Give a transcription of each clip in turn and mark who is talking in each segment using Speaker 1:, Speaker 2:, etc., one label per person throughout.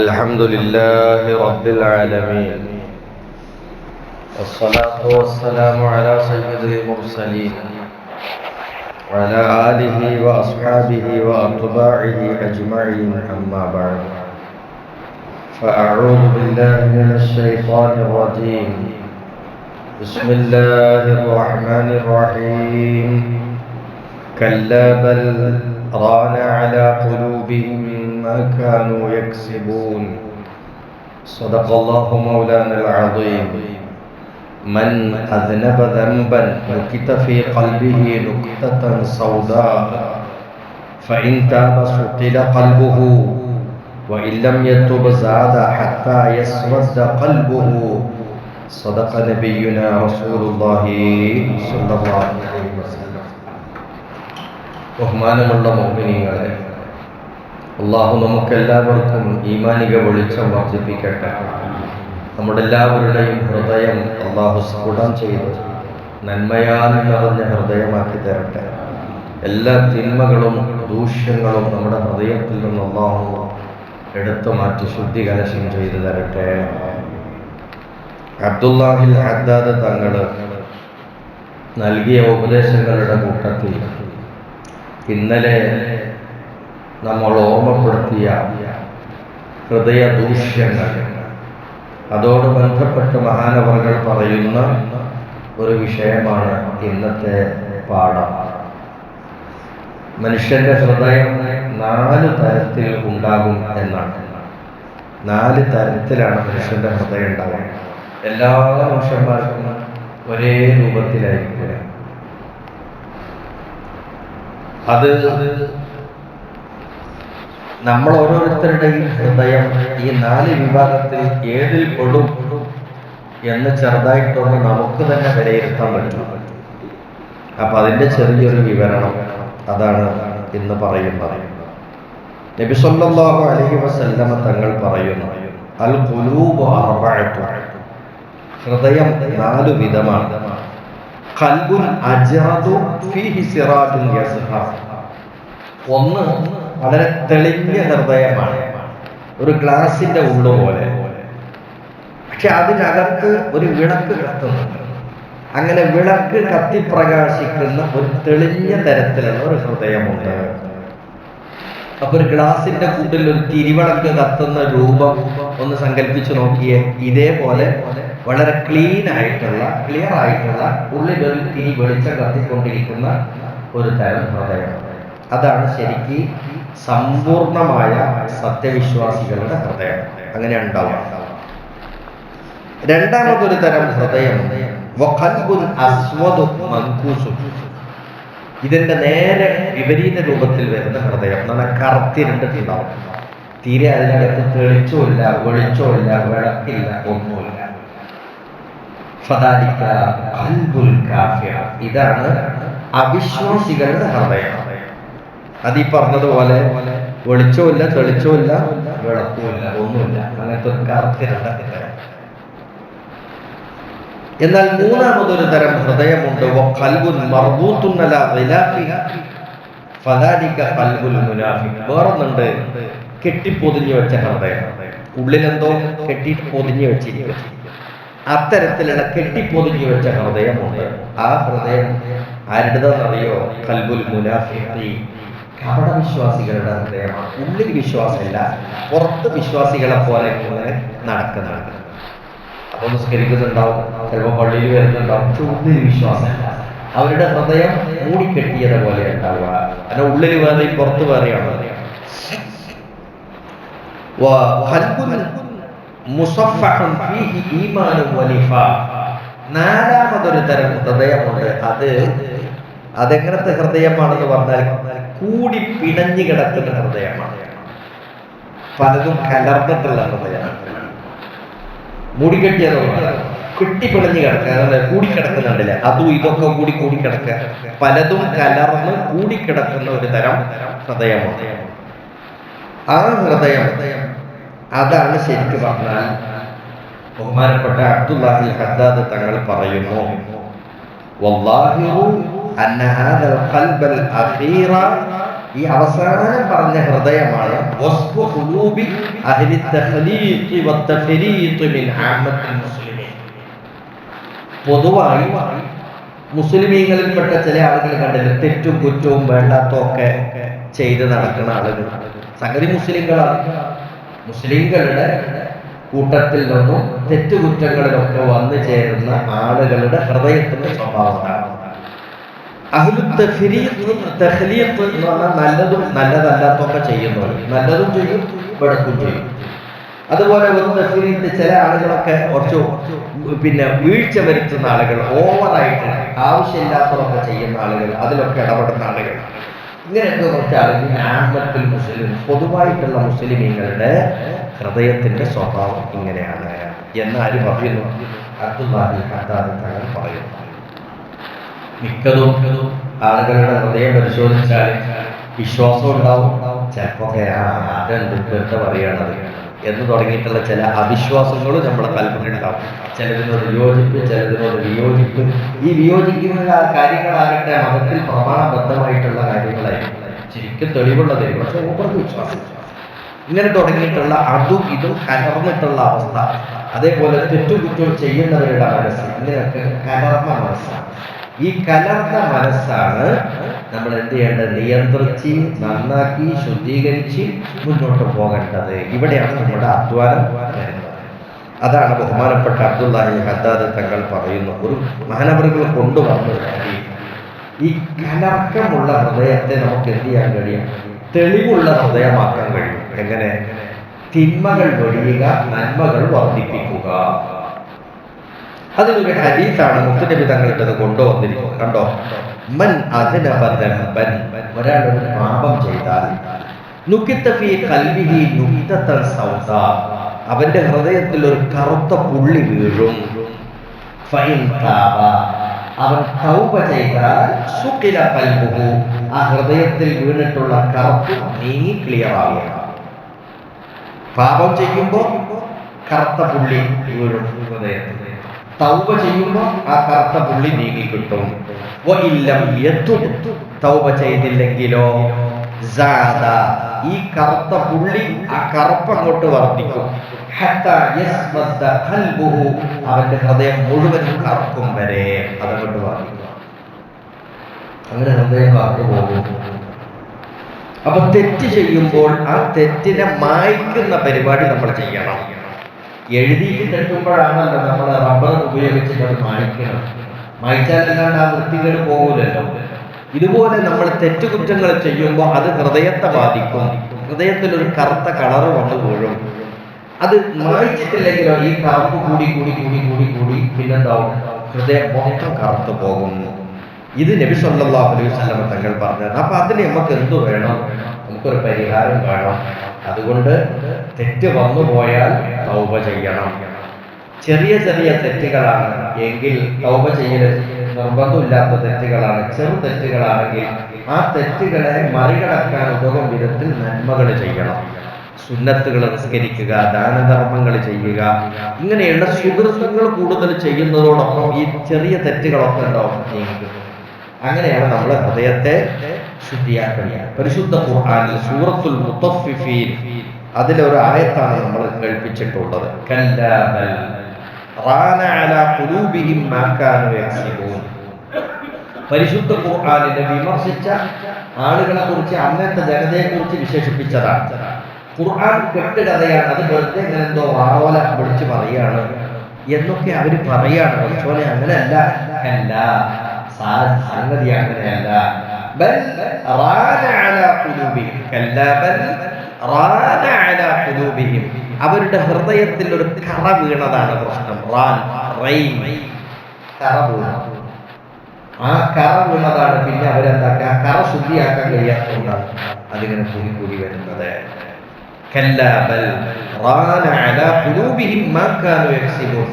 Speaker 1: الحمد لله رب العالمين، والصلاة والسلام على سيد المرسلين وعلى آله وأصحابه وأتباعه أجمعين، أما بعد، فأعوذ بالله من الشيطان الرجيم. بسم الله الرحمن الرحيم. كلا بل ران على قلوبهم ما كانوا يكسبون. صدق الله مولانا العظيم. من أذنب ذنبا نكت في قلبه نكتة سوداء فإن تاب سقل قلبه وإن لم يتب زاد حتى يسود قلبه. صدق نبينا رسول الله صلى الله عليه وسلم. ബഹുമാനമുള്ള മുഅ്മിനീങ്ങളെ, അല്ലാഹു നമുക്കെല്ലാവർക്കും ഈമാനിക വെളിച്ചം വർദ്ധിപ്പിക്കട്ടെ. നമ്മുടെ എല്ലാവരുടെയും ഹൃദയം അല്ലാഹു സ്ഫുടം ചെയ്ത് നന്മയാൽ നിറഞ്ഞ ഹൃദയമാക്കി തരട്ടെ. എല്ലാ തിന്മകളും ദൂഷ്യങ്ങളും നമ്മുടെ ഹൃദയത്തിൽ നിന്ന് അല്ലാഹു എടുത്തു മാറ്റി ശുദ്ധി കലശം ചെയ്തു തരട്ടെ. അബ്ദുല്ലാഹിൽ ഹദ്ദാദ് തങ്ങൾ നൽകിയ ഉപദേശങ്ങളുടെ കൂട്ടത്തിൽ ഇന്നലെ നമ്മൾ ഓർമ്മപ്പെടുത്തിയ ഹൃദയ ദൂഷ്യങ്ങൾ, അതോട് ബന്ധപ്പെട്ട് മഹാനവറുകൾ പറയുന്ന ഒരു വിഷയമാണ് ഇന്നത്തെ പാഠം. മനുഷ്യന്റെ ഹൃദയം 4 തരത്തിൽ ഉണ്ടാകും എന്നാണ്. 4 തരത്തിലാണ് മനുഷ്യന്റെ ഹൃദയം ഉണ്ടാവുക. എല്ലാ മനുഷ്യന്മാർക്കും ഒരേ രൂപത്തിലായിരിക്കില്ല. അത് നമ്മൾ ഓരോരുത്തരുടെയും ഹൃദയം ഈ 4 വിഭാഗത്തിൽ ഏതിൽ പെടും എന്ന് ചെറുതായിട്ടൊന്ന് നമുക്ക് തന്നെ വിലയിരുത്താൻ പറ്റും. അപ്പൊ അതിന്റെ ചെറിയൊരു വിവരണം അതാണ് ഇന്ന് പറയുന്നത്. നബി സല്ലല്ലാഹു അലൈഹി വസല്ലമ തങ്ങൾ പറയുന്നു, അൽ ഖുലൂബു അർബഅത്തു, ഹൃദയം 4 വിധമാണ്. ഖൽബുൻ അജാദു ഫീഹി സിറാജുൻ യസ്ഹ, ഒന്ന് വളരെ തെളിഞ്ഞ ഹൃദയമാണ്, ഒരു ഗ്ലാസിന്റെ ഉള്ളു പോലെ. പക്ഷെ അതിനകത്ത് ഒരു വിളക്ക് കത്തുന്നുണ്ട്. അങ്ങനെ വിളക്ക് കത്തിപ്രകാശിക്കുന്ന ഒരു തെളിഞ്ഞ തരത്തിലുള്ള ഒരു ഹൃദയമുണ്ട്. അപ്പൊ ഒരു ഗ്ലാസിന്റെ കൂട്ടിൽ ഒരു തിരിവിളക്ക് കത്തുന്ന രൂപം ഒന്ന് സങ്കല്പിച്ചു നോക്കിയേ. ഇതേപോലെ വളരെ ക്ലിയർ ആയിട്ടുള്ള ഉള്ളിലൊരു തിരി വെളിച്ചം കത്തിക്കൊണ്ടിരിക്കുന്ന ഒരു തരം ഹൃദയം. അതാണ് ശരിക്ക് സമ്പൂർണമായ സത്യവിശ്വാസികളുടെ ഹൃദയം. അങ്ങനെ ഉണ്ടാവുക. രണ്ടാമതൊരു തരം ഹൃദയം ഇതിന്റെ നേരെ വിപരീത രൂപത്തിൽ വരുന്ന ഹൃദയം. എന്നാൽ കറുത്തിരണ്ടിട്ടുണ്ടാവും. തീരെ അതിനകത്ത് തെളിച്ചമില്ല, വെളിച്ചമില്ല, വിളക്കില്ല, ഒന്നുമില്ല. ഇതാണ് അവിശ്വാസികളുടെ ഹൃദയം. അത് ഈ പറഞ്ഞതുപോലെ വെളിച്ചമില്ല, തെളിച്ചമില്ല, വിളക്കുമില്ല, ഒന്നുമില്ല. അങ്ങനത്തെ ഒരു കറുത്തിരണ്ട ഹൃദയം. എന്നാൽ മൂന്നാമതൊരു തരം ഹൃദയമുണ്ട്. വേറൊന്നുണ്ട്, കെട്ടിപ്പൊതിഞ്ഞു വെച്ച ഹൃദയം. ഉള്ളിലെന്തോ കെട്ടിട്ട് പൊതിഞ്ഞു വെച്ചിരിക്കും. അത്തരത്തിലുള്ള കെട്ടിപ്പൊതിഞ്ഞു വെച്ച ഹൃദയമുണ്ട്. ആ ഹൃദയം ആരുടേതെന്നറിയോ? ഖൽബുൽ മുനാഫിഖി, കപട വിശ്വാസികളുടെ ഹൃദയമാണ്. ഉള്ളിൽ വിശ്വാസമില്ല, പുറത്ത് വിശ്വാസികളെ പോലെ ഇങ്ങനെ നടക്കുന്നുണ്ട്. അപ്പൊ നിസ്കരിക്കുന്നുണ്ടാവും, ചിലപ്പോൾ പള്ളിയിൽ വരുന്നുണ്ടാവും, ഉള്ളിൽ വിശ്വാസമില്ല. അവരുടെ ഹൃദയം മൂടിക്കെട്ടിയത് പോലെ ഉണ്ടാവുക. അതിന്റെ ഉള്ളിൽ വേറെയും പുറത്ത് വേറെയാണ്. നാലാമതൊരു തരം ഹൃദയമുണ്ട്. അതെങ്ങനത്തെ ഹൃദയമാണെന്ന് പറഞ്ഞാൽ കൂടി പിണഞ്ഞു കിടക്കുന്ന ഹൃദയമാണ്. പലതും കലർന്നിട്ടുള്ള ഹൃദയമാണ്. മൂടിക്കെട്ടിയതോ കെട്ടിപ്പിണഞ്ഞു കിടക്കുക, കൂടിക്കിടക്കുന്നുണ്ടല്ല, അതും ഇതൊക്കെ കൂടിക്കിടക്കുക. പലതും കലർന്ന് കൂടിക്കിടക്കുന്ന ഒരു തരം ഹൃദയമാണ്. ആ ഹൃദയം അതാണ് ശരിക്കും പറഞ്ഞാൽ ബഹുമാനപ്പെട്ട അബ്ദുല്ലാഹിൽ ഹദ്ദാദ് തങ്ങൾ പറയുന്നു, വല്ലാഹിറു അന്ന ഹാദൽ ഖൽബൽ അഖീറ ഈ അവസാനം പറഞ്ഞ ഹൃദയമാണ് വസ്ഫു ഖുലൂബി അഹ്ലി തഖ്ലീഖി വത്തഫരീഖ് മിൻ ആമ്മത്തിൽ മുസ്ലിമീൻ. പൊതുവായി മുസ്ലിമീങ്ങളിൽപ്പെട്ട ചില ആളുകൾ കണ്ടില്ല, തെറ്റും കുറ്റവും വേണ്ടാത്തൊക്കെ ചെയ്ത് നടക്കുന്ന ആളുകൾ. സംഗതി മുസ്ലിങ്ങളാണ്. മുസ്ലിങ്ങളുടെ കൂട്ടത്തിൽ നിന്നും തെറ്റുകുറ്റങ്ങളിലൊക്കെ വന്നു ചേരുന്ന ആളുകളുടെ ഹൃദയത്തിന്റെ സ്വഭാവമാണ് അഹ്ലു തഫ്രീഖ് തഖ്ലീഖ് എന്ന് പറഞ്ഞാൽ നല്ലതും നല്ലതല്ലാത്തൊക്കെ ചെയ്യുന്നവർ. നല്ലതും ചെയ്യും, വെടക്കും ചെയ്യും. അതുപോലെ തഫ്രീഖ് ചില ആളുകളൊക്കെ കുറച്ച് വീഴ്ച വരുത്തുന്ന ആളുകൾ, ഓവറായിട്ട് ആവശ്യമില്ലാത്തതൊക്കെ ചെയ്യുന്ന ആളുകൾ, അതിലൊക്കെ ഇടപെടുന്ന ആളുകൾ. ഇങ്ങനെയൊക്കെ കുറച്ച് ആളുകൾ ആമ്മത്തുൽ മുസ്ലിം, പൊതുവായിട്ടുള്ള മുസ്ലിമീങ്ങളുടെ ഹൃദയത്തിന്റെ സ്വഭാവം ഇങ്ങനെയാണ് എന്ന് ആര് പറയുന്നു? അബ്ദുല്ലാഹി ഹദ്ദാദ് തങ്ങൾ പറയുന്നു. മിക്കതും ആളുകളുടെ ഹൃദയം പരിശോധിച്ചാൽ വിശ്വാസം ഉണ്ടാവും. ചിലപ്പോ അതെന്ത് പറയുകയാണത് എന്ന് തുടങ്ങിയിട്ടുള്ള ചില അവിശ്വാസങ്ങളും നമ്മുടെ കൽപ്പനയുണ്ടാവും. ചിലതിനോട് വിയോജിപ്പ്, ചിലതിനോട് വിയോജിപ്പ്. ഈ വിയോജിക്കുന്ന കാര്യങ്ങളാകട്ടെ മതത്തിൽ പ്രമാണബദ്ധമായിട്ടുള്ള കാര്യങ്ങളായിരിക്കും, ശരിക്കും തെളിവുള്ളത്. പക്ഷെ ഓപ്പർക്ക് വിശ്വാസം ഇങ്ങനെ തുടങ്ങിയിട്ടുള്ള അതും ഇതും കലർന്നിട്ടുള്ള അവസ്ഥ. അതേപോലെ തെറ്റുകുറ്റം ചെയ്യുന്നവരുടെ മനസ്സ് ഇങ്ങനെയൊക്കെ കലർന്ന മനസ്സാണ്. ഈ കലർന്ന മനസ്സാണ് നമ്മൾ എന്ത് ചെയ്യേണ്ടത്? നിയന്ത്രിച്ച് നന്നാക്കി ശുദ്ധീകരിച്ച് മുന്നോട്ട് പോകേണ്ടത്. ഇവിടെയാണ് നമ്മുടെ അധ്വാനം വരുന്നത്. അതാണ് ബഹുമാനപ്പെട്ട അബ്ദുല്ലാഹി ഹദ്ദാദ് തങ്ങൾ പറയുന്നു. ഒരു മഹാനവറുകൾ കൊണ്ടുവന്ന ഈ കലർക്കമുള്ള ഹൃദയത്തെ നമുക്ക് എന്ത് ചെയ്യാൻ കഴിയും? തെളിവുള്ള ഹൃദയമാക്കാൻ കഴിയും. എങ്ങനെ? തിന്മകൾ വെടിയുക, നന്മകൾ വർദ്ധിപ്പിക്കുക. അതിനൊരു ഹദീസാണ് മുത്തുനബി തങ്ങളുടെ കൊണ്ടുവന്നിരിക്കുന്നത്. കണ്ടോ? മൻ അദ്നബ ദംബൻ, ഒരാൾ ഒരു പാപം ചെയ്താൽ നുകിത ഫീ ഖൽബിഹി നുകിതതൻ സൗദാ, അവന്റെ ഹൃദയത്തിൽ ഒരു കറുത്ത പുള്ളി വീഴും. ഫൈൻ താബ, അവൻ തൗബ ചെയ്താൽ സുഖില ഖൽബുഹു, ആ ഹൃദയത്തിൽ വീണിട്ടുള്ള കറുപ്പ് നീങ്ങി ക്ലിയർ ആവുക. പാപം ചെയ്യുമ്പോൾ കറുത്ത പുള്ളി വീഴും ഹൃദയത്തിൽ. തൗബ ചെയ്യുമ്പോൾ ആ കറുത്ത പുള്ളി നീങ്ങി കിട്ടും. തൗബ ചെയ്തില്ലെങ്കിലോ സാദ, ഈ കറുത്ത പുള്ളി, ആ കറുപ്പ് അങ്ങോട്ട് വർദ്ധിക്കും. അവന്റെ ഹൃദയം മുഴുവനും കറുക്കും വരെ അതങ്ങോട്ട് വർദ്ധിക്കും. അങ്ങനെ ഹൃദയം കറുത്തു പോകും. അപ്പൊ തെറ്റ് ചെയ്യുമ്പോൾ ആ തെറ്റിനെ മായ്ക്കുന്ന പരിപാടി നമ്മൾ ചെയ്യണം. എഴുതിയിട്ട് തെറ്റുമ്പോഴാണല്ലോ നമ്മൾ റബ്ബർ ഉപയോഗിച്ചിട്ട് അത് മായ്ക്കണം. മായ്ച്ചാലല്ലാണ്ട് ആ വൃത്തികൾ പോകൂലല്ലോ. ഇതുപോലെ നമ്മൾ തെറ്റുകുറ്റങ്ങൾ ചെയ്യുമ്പോൾ അത് ഹൃദയത്തെ ബാധിക്കും. ഹൃദയത്തിൽ ഒരു കറുത്ത കളറ് വന്നു വീഴും. അത് മായ്ച്ചിട്ടില്ലെങ്കിലോ ഈ കറുപ്പ് കൂടി കൂടി കൂടി കൂടി കൂടി പിന്നെന്താവും? ഹൃദയം മൊത്തം കറുത്തു പോകുന്നു. ഇത് നബി സല്ലല്ലാഹു അലൈഹി വസല്ലം തങ്ങൾ പറഞ്ഞത്. അപ്പൊ അതിന് നമുക്ക് എന്തു വേണം? നമുക്കൊരു പരിഹാരം വേണം. അതുകൊണ്ട് തെറ്റ് വന്നു പോയാൽ തൗബ ചെയ്യണം. ചെറിയ ചെറിയ തെറ്റുകളാണ് എങ്കിൽ തൗബ ചെയ്യൽ നിർബന്ധമില്ലാത്ത തെറ്റുകളാണ്. ചെറു തെറ്റുകളാണെങ്കിൽ ആ തെറ്റുകളെ മറികടക്കാൻ ഉതകും വിധത്തിൽ നന്മകൾ ചെയ്യണം. സുന്നത്തുകൾ നിസ്കരിക്കുക, ദാനധർമ്മങ്ങൾ ചെയ്യുക, ഇങ്ങനെയുള്ള സുഹൃത്തുക്കൾ കൂടുതൽ ചെയ്യുന്നതോടൊപ്പം ഈ ചെറിയ തെറ്റുകളൊക്കെ ഉണ്ടാവും. അങ്ങനെയാണ് നമ്മൾ ഹൃദയത്തെ ശുദ്ധിയാക്കേണ്ടത്. പരിശുദ്ധ ഖുർആനിൽ സൂറത്തുൽ മുത്തഫിഫീൻ അതിലൊരു ആയത്താണ് നമ്മൾ കേൾപ്പിച്ചിട്ടുള്ളത്. കല്ലാ ബൽ റാന അലാ ഖുലൂബിഹിം മാ കാനൂ യക്സിബൂൻ. പരിശുദ്ധ ഖുർആനിനെ വിമർശിച്ച ആളുകളെ കുറിച്ച്, അന്നത്തെ ജനതയെ കുറിച്ച് വിശേഷിപ്പിച്ചതാണ്. ഖുർആൻ കെട്ടുകഥയാണ്, അത് വെറുതെ ഇങ്ങനെ എന്തോ വാറോല വിളിച്ച് പറയാണ് എന്നൊക്കെ അവര് പറയാണ്. പക്ഷേ അങ്ങനെയല്ല, സംഗതി അങ്ങനെയല്ല. ബൽ റാന അലാ ഖുലൂബിഹിം, കല്ലാ ബൽ റാന അലാ ഖുലൂബിഹിം, അവരുടെ ഹൃദയത്തിൽ ഒരു കറ വീണതാണ് പ്രശ്നം. കറ വീണു. ആ കറ വീണതാണ്. പിന്നെ അവരെന്താക്കുക? കറ ശുദ്ധിയാക്കാൻ കഴിയാത്തതുകൊണ്ടാണ് അതിങ്ങനെ കൂടി കൂടി വരുന്നത്. കല്ലാ ബൽ റാന അലാ ഖുലൂബിഹിം മാ കാനൂ യക്സിബൂൻ.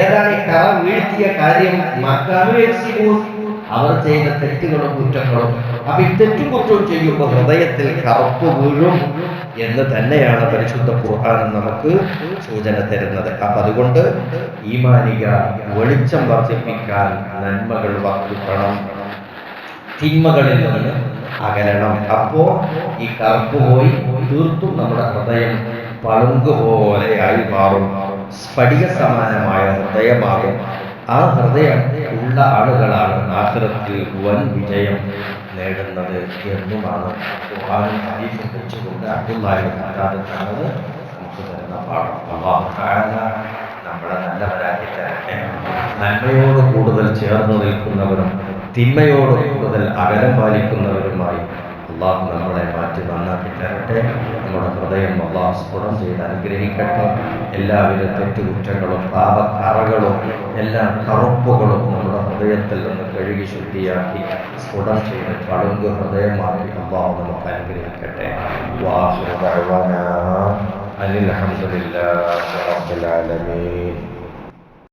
Speaker 1: ഏതാണ് ഈ കറ വീഴ്ത്തിയ കാര്യം? മാ കാനൂ യക്സിബൂൻ, അവർ ചെയ്ത തെറ്റുകളും കുറ്റങ്ങളും. അപ്പൊ ഈ തെറ്റും കുറ്റവും ചെയ്യുമ്പോൾ ഹൃദയത്തിൽ കറുപ്പ് വീഴും എന്ന് തന്നെയാണ് പരിശുദ്ധ ഖുർആൻ നമുക്ക് സൂചന തരുന്നത്. അപ്പൊ അതുകൊണ്ട് ഈമാനിക വെളിച്ചം വർദ്ധിപ്പിക്കാൻ നന്മകൾ വർദ്ധിക്കണം, തിന്മകളിൽ നിന്ന് അകലണം. അപ്പോ ഈ കറുപ്പ് പോയി തീർത്തും നമ്മുടെ ഹൃദയം പളുങ്ക് പോലെയായി മാറും, സ്ഫടിക സമാനമായ ഹൃദയമാകും. ആ ഹൃദയം ഉള്ള ആളുകളാണ് ആഖിറത്തിൽ വൻ വിജയം നേടുന്നത് എന്നുമാണ് ഖുർആനും ഹദീസും വെച്ചുകൊണ്ട് അബ്ദുല്ലാഹി ഇബ്നു ഖത്താദ തങ്ങൾ നമുക്ക് തരുന്ന പാഠം. അല്ലാഹു തആല നമ്മളെ നല്ലവരാക്കി തരട്ടെ. നന്മയോട് കൂടുതൽ ചേർന്ന് നിൽക്കുന്നവരും തിന്മയോട് കൂടുതൽ അകലം പാലിക്കുന്നവരുമായി അള്ളാഹു നമ്മളെ മാറ്റി നന്നാക്കി തരട്ടെ. നമ്മുടെ ഹൃദയം അള്ളാഹു സ്ഫുടം ചെയ്ത് അനുഗ്രഹിക്കട്ടെ. എല്ലാവിധ തെറ്റുകുറ്റങ്ങളും പാപക്കറകളും എല്ലാ കറുപ്പുകളും നമ്മുടെ ഹൃദയത്തിൽ നിന്ന് കഴുകി ശുദ്ധിയാക്കി സ്ഫുടം ചെയ്ത് പളുങ്ക് ഹൃദയമാക്കി അള്ളാഹു നമുക്ക് അനുഗ്രഹിക്കട്ടെ. വാഹിറു ദഅ്വാനാ അനിൽ ഹംദുലില്ലാഹി റബ്ബിൽ ആലമീൻ.